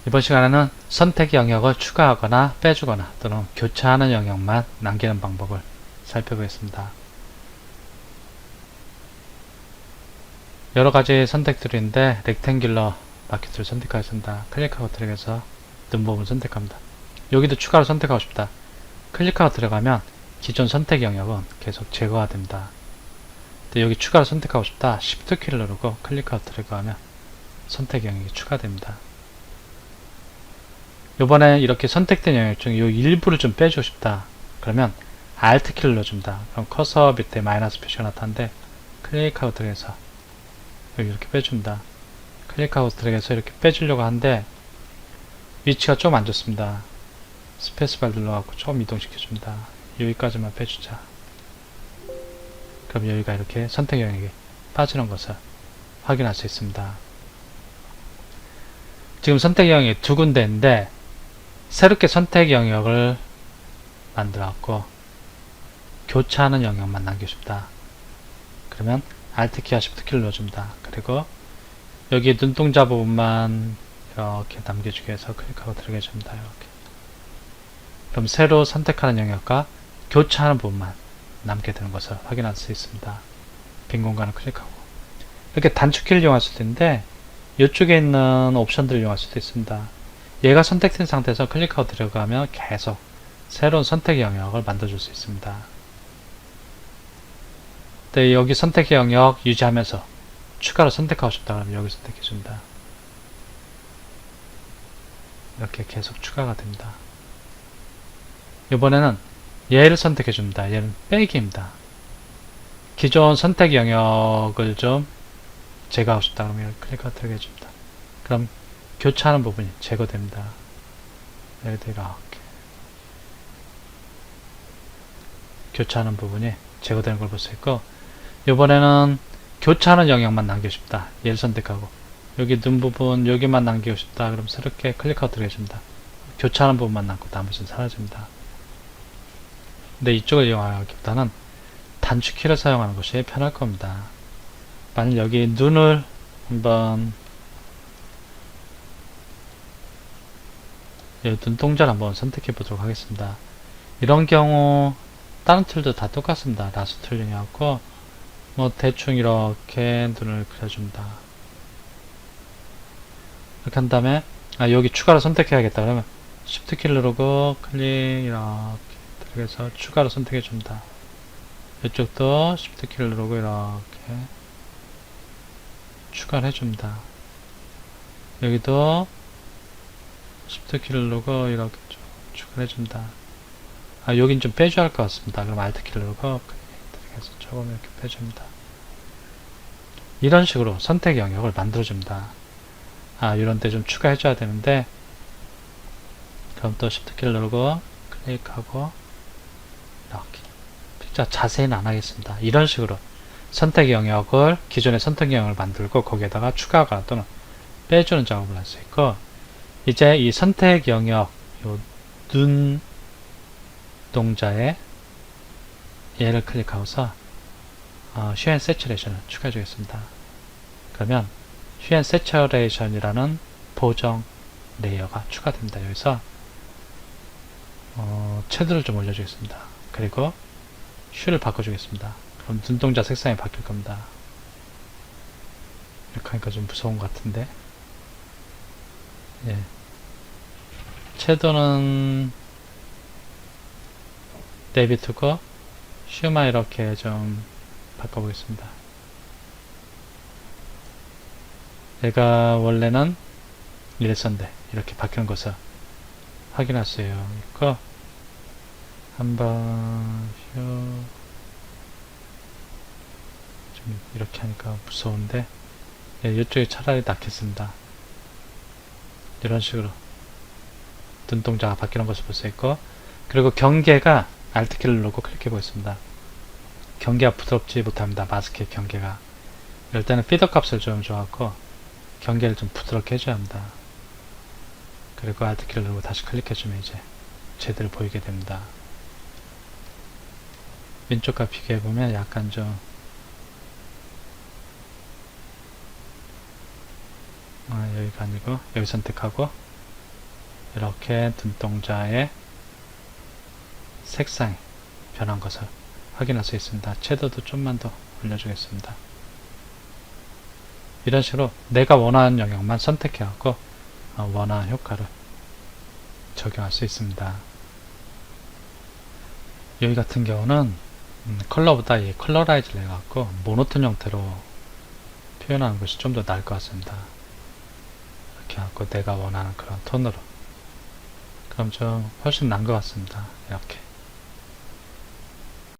이번 시간에는 선택 영역을 추가하거나 빼주거나 또는 교차하는 영역만 남기는 방법을 살펴보겠습니다. 여러가지 선택들인데 렉탱귤러 마켓을 선택하겠습니다. 클릭하고 들어가서 눈 부분 선택합니다. 여기도 추가로 선택하고 싶다. 클릭하고 들어가면 기존 선택 영역은 계속 제거가 됩니다. 근데 여기 추가로 선택하고 싶다. Shift 키를 누르고 클릭하고 들어가면 선택 영역이 추가됩니다. 요번에 이렇게 선택된 영역 중에 요 일부를 좀 빼주고 싶다. 그러면 Alt 키를 눌러줍니다. 그럼 커서 밑에 마이너스 표시가 나타나는데 클릭하고 들어가서 여기 이렇게 빼줍니다. 클릭하고 들어가서 이렇게 빼주려고 하는데 위치가 좀 안 좋습니다. 스페이스바를 눌러갖고 좀 이동시켜줍니다. 여기까지만 빼주자. 그럼 여기가 이렇게 선택 영역에 빠지는 것을 확인할 수 있습니다. 지금 선택 영역이 두 군데인데 새롭게 선택 영역을 만들어갖고 교차하는 영역만 남기고 싶다. 그러면 Alt 키와 Shift 키를 눌러줍니다. 그리고 여기 눈동자 부분만 이렇게 남겨주기 위해서 클릭하고 들어가줍니다. 이렇게. 그럼 새로 선택하는 영역과 교차하는 부분만 남게 되는 것을 확인할 수 있습니다. 빈 공간을 클릭하고 이렇게 단축키를 이용할 수도 있는데 이쪽에 있는 옵션들을 이용할 수도 있습니다. 얘가 선택된 상태에서 클릭하고 들어가면 계속 새로운 선택 영역을 만들어줄 수 있습니다. 네, 여기 선택 영역 유지하면서 추가로 선택하고 싶다 그러면 여기 선택해줍니다. 이렇게 계속 추가가 됩니다. 이번에는 얘를 선택해줍니다. 얘는 빼기입니다. 기존 선택 영역을 좀 제거하고 싶다 그러면 클릭하고 들어가줍니다. 그럼 교차하는 부분이 제거됩니다. 여기도 이렇게 교차하는 부분이 제거되는 걸 볼 수 있고 이번에는 교차하는 영역만 남기고 싶다. 얘를 선택하고 여기 눈 부분 여기만 남기고 싶다. 그럼 새롭게 클릭하고 들어가줍니다. 교차하는 부분만 남고 나머지는 사라집니다. 근데 이쪽을 이용하기보다는 단축키를 사용하는 것이 편할 겁니다. 만약 여기 눈을 한번 눈동자를 한번 선택해 보도록 하겠습니다. 이런 경우 다른 툴도 다 똑같습니다. 라스 툴 이용하고 뭐 대충 이렇게 눈을 그려줍니다. 이렇게 한 다음에 여기 추가로 선택해야겠다 그러면 Shift 키를 누르고 클릭 이렇게 들어가서 추가로 선택해 줍니다. 이쪽도 Shift 키를 누르고 이렇게 추가를 해줍니다. 여기도 Shift 키를 누르고 이렇게 좀 추가를 해줍니다. 여긴 좀 빼줘야 할 것 같습니다. 그럼 Alt 키를 누르고 들어가서 조금 이렇게 빼줍니다. 이런 식으로 선택 영역을 만들어줍니다. 이런 데 좀 추가해줘야 되는데 그럼 또 Shift 키를 누르고 클릭하고 이렇게 진짜 자세히는 안 하겠습니다. 이런 식으로 선택 영역을 기존의 선택 영역을 만들고 거기에다가 추가가 또는 빼주는 작업을 할 수 있고 이제 이 선택 영역 요 눈 동자에 얘를 클릭하고서 Hue and Saturation을 추가해 주겠습니다. 그러면 Hue and Saturation이라는 보정 레이어가 추가됩니다. 여기서 채도를 좀 올려주겠습니다. 그리고 Hue를 바꿔주겠습니다. 그럼 눈동자 색상이 바뀔 겁니다. 이렇게 하니까 좀 무서운 것 같은데 예. 채도는 내비두고 Hue만 이렇게 좀 바꿔보겠습니다. 얘가 원래는 이랬었는데 이렇게 바뀌는 것을 확인할 수 있고 한번 좀 이렇게 하니까 무서운데 이쪽이 차라리 낫겠습니다. 이런 식으로 눈동자가 바뀌는 것을 볼 수 있고 그리고 경계가 Alt 키를 누르고 클릭해 보겠습니다. 경계가 부드럽지 못합니다. 마스크의 경계가 이럴 때는 피더 값을 좀 줘갖고 경계를 좀 부드럽게 해줘야 합니다. 그리고 Alt 키를 누르고 다시 클릭해주면 이제 제대로 보이게 됩니다. 왼쪽과 비교해보면 약간 좀 여기가 아니고 여기 선택하고 이렇게 눈동자의 색상이 변한 것을 확인할 수 있습니다. 채도도 좀만 더 올려주겠습니다. 이런 식으로 내가 원하는 영역만 선택해갖고 원하는 효과를 적용할 수 있습니다. 여기 같은 경우는 컬러보다 이 컬러라이즈를 해갖고 모노톤 형태로 표현하는 것이 좀 더 나을 것 같습니다. 이렇게 해갖고 내가 원하는 그런 톤으로, 그럼 좀 훨씬 나은 것 같습니다. 이렇게